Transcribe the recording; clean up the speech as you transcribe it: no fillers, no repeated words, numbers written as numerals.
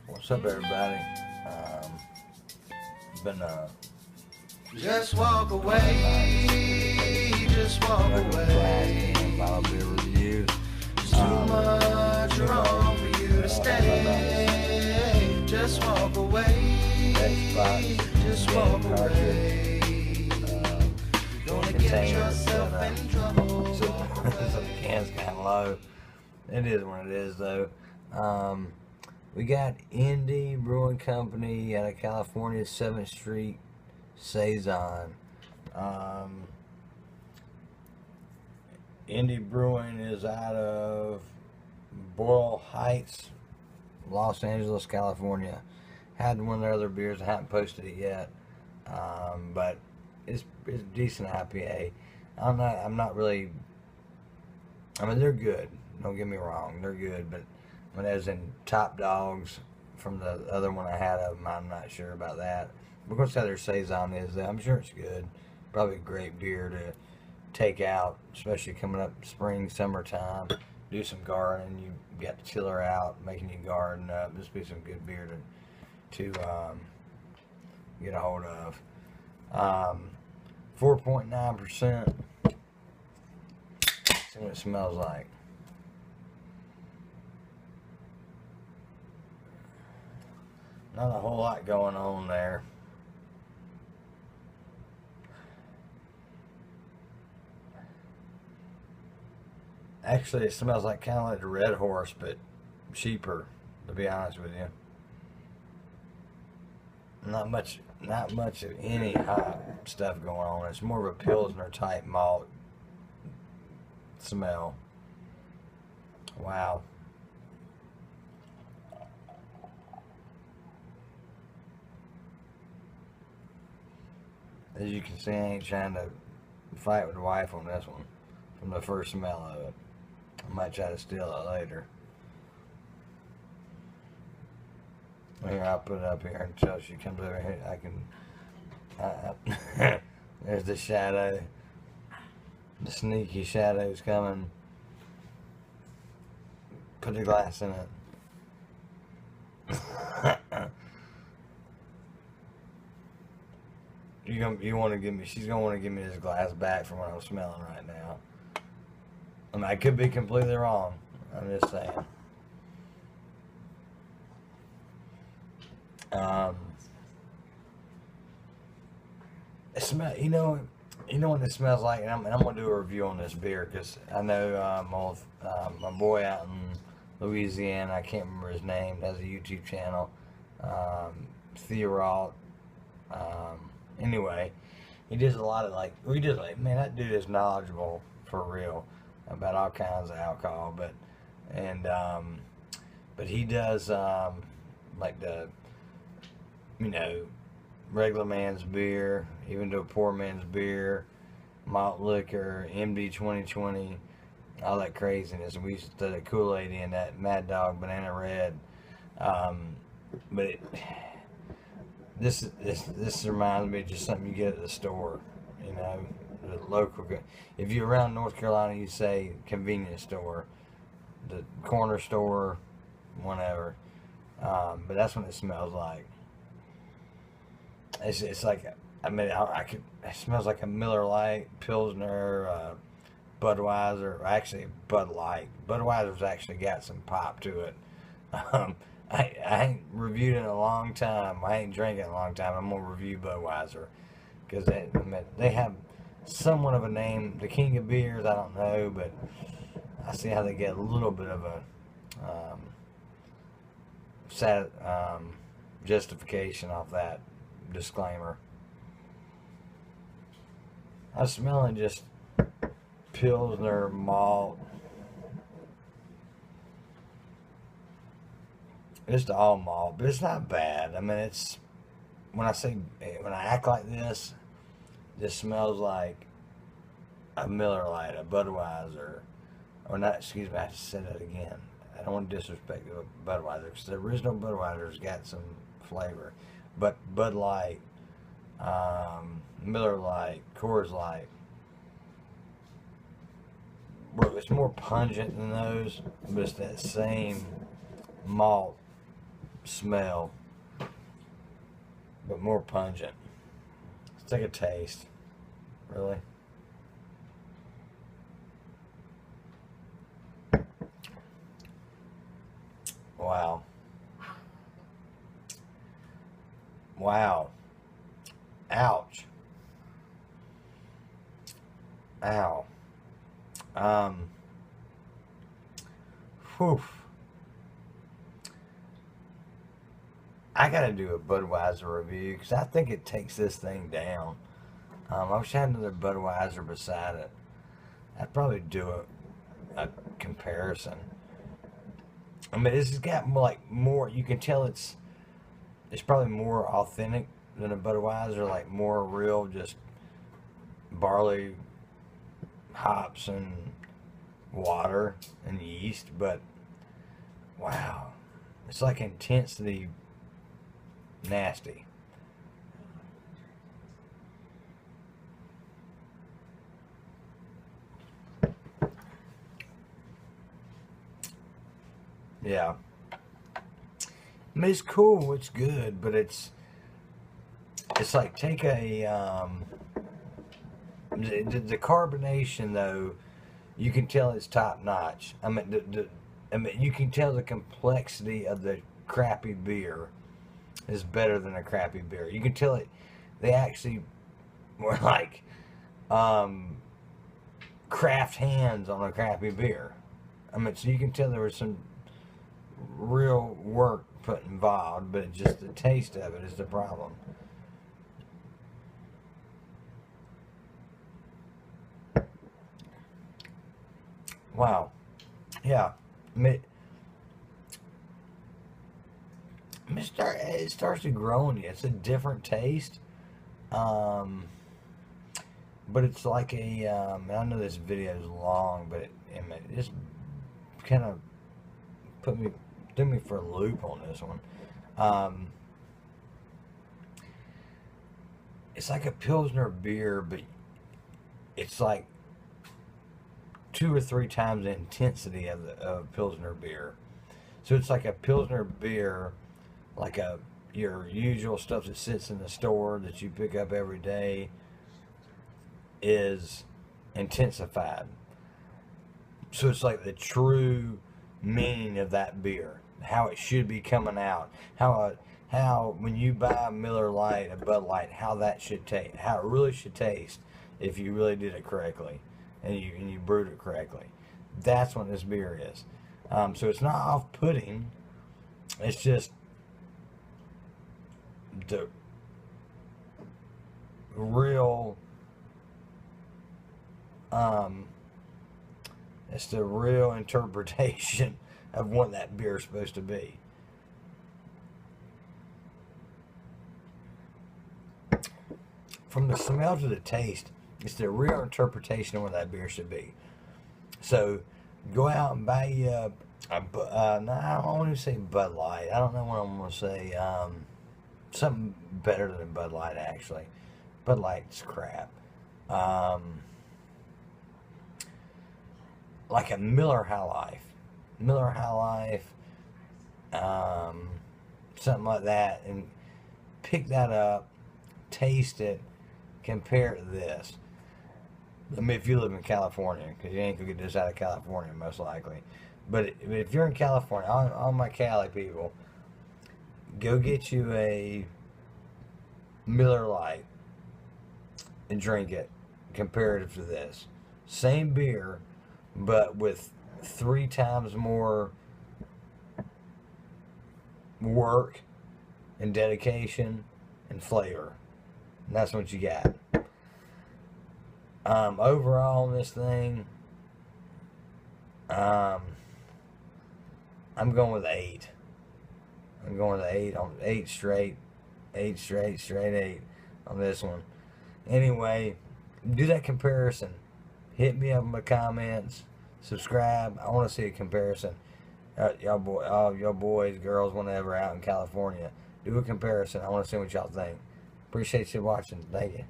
What's up, everybody? Been Just walk away, just walk away. bottle beer reviews. It's too much wrong for you to stay. Just walk away, just walk away. You're gonna get yourself in trouble. So the can's kind of low. It is what it is, though. We got Indie Brewing Company out of California, 7th Street, Saison. Indie Brewing is out of Boyle Heights, Los Angeles, California. Had one of their other beers. I haven't posted it yet, but it's a decent IPA. I'm not really. I mean, they're good. Don't get me wrong, they're good, but when as in top dogs from the other one I had of them, I'm not sure about that. We're going to see how their Saison is. I'm sure it's good. Probably a great beer to take out, especially coming up spring, summertime. Do some gardening. You got the chiller out, making you garden up. This would be some good beer to get a hold of. 4.9%. See what it smells like. Not a whole lot going on there. Actually, it smells like kind of like the Red Horse, but cheaper, to be honest with you. Not much of any hot stuff going on. It's more of a Pilsner type malt smell. Wow. As you can see, I ain't trying to fight with the wife on this one from the first smell of it. I might try to steal it later. Here, I'll put it up here until she comes over here. I can. There's the shadow. The sneaky shadow's coming. Put the glass in it. You want to give me? She's gonna want to give me this glass back from what I'm smelling right now. I mean, I could be completely wrong. I'm just saying. It smell. You know what it smells like, and I'm gonna do a review on this beer because I know my boy out in Louisiana. I can't remember his name. Has a YouTube channel. Theoralt. Anyway, he does a lot of man, that dude is knowledgeable for real about all kinds of alcohol, but he does like the regular man's beer, even to a poor man's beer, malt liquor, MD 2020, all that craziness. We used to throw the Kool-Aid in that Mad Dog Banana Red, but This reminds me of just something you get at the store, the local. If you're around North Carolina, you say convenience store, the corner store, whatever. But that's what it smells like. It's like it smells like a Miller Lite, Pilsner, Budweiser, actually Bud Light. Budweiser's actually got some pop to it. I ain't reviewed it in a long time. I ain't drank it in a long time. I'm gonna review Budweiser because they have somewhat of a name. The king of beers, I don't know, but I see how they get a little bit of a justification off that disclaimer. I'm smelling just Pilsner malt. It's all malt, but it's not bad. I mean, it's when I act like this smells like a Miller Lite, a Budweiser, or not. Excuse me, I have to say that again. I don't want to disrespect the Budweiser because the original Budweiser's got some flavor, but Bud Light, Miller Lite, Coors Light, it's more pungent than those, but it's that same malt smell, but more pungent. Let's take a taste. Really? Wow. Wow. Ouch. Ow. Whew. I gotta do a Budweiser review because I think it takes this thing down. I wish I had another Budweiser beside it. I'd probably do a comparison. I mean, this has got like more. You can tell it's probably more authentic than a Budweiser, like more real, just barley, hops, and water and yeast. But wow, it's like intensity nasty. Yeah. I mean, it's cool, it's good, but it's like take a the carbonation though, you can tell it's top notch. I mean, you can tell the complexity of the crappy beer is better than a crappy beer. You can tell it. They actually were like craft hands on a crappy beer. I mean, so you can tell there was some real work put involved, but it's just the taste of it is the problem. Wow. Yeah. I mean, it starts to grow on you. It's a different taste. But it's like a, I know this video is long, but it just kind of threw me for a loop on this one. It's like a Pilsner beer, but it's like 2 or 3 times the intensity of Pilsner beer. So it's like a Pilsner beer, like your usual stuff that sits in the store that you pick up every day is intensified. So it's like the true meaning of that beer, how it should be coming out, how when you buy a Miller Lite, a Bud Light, how that should taste, how it really should taste if you really did it correctly and you brewed it correctly. That's what this beer is. So it's not off-putting. It's just the real it's the real interpretation of what that beer is supposed to be. From the smell to the taste, it's the real interpretation of what that beer should be. So go out and buy you no, I don't want to say Bud Light. I don't know what I'm going to say. Something better than Bud Light, actually. Bud Light's crap. Like a Miller High Life. Miller High Life. Something like that. And pick that up. Taste it. Compare it to this. I mean, if you live in California, because you ain't going to get this out of California, most likely. But if you're in California, all my Cali people, go get you a Miller Lite and drink it comparative to this. Same beer, but with 3 times more work and dedication and flavor. And that's what you got. Overall on this thing, I'm going with 8. I'm going with 8 on 8 straight 8 on this one. Anyway, do that comparison. Hit me up in my comments. Subscribe. I want to see a comparison. Y'all boys, girls, whenever out in California, do a comparison. I want to see what y'all think. Appreciate you watching. Thank you.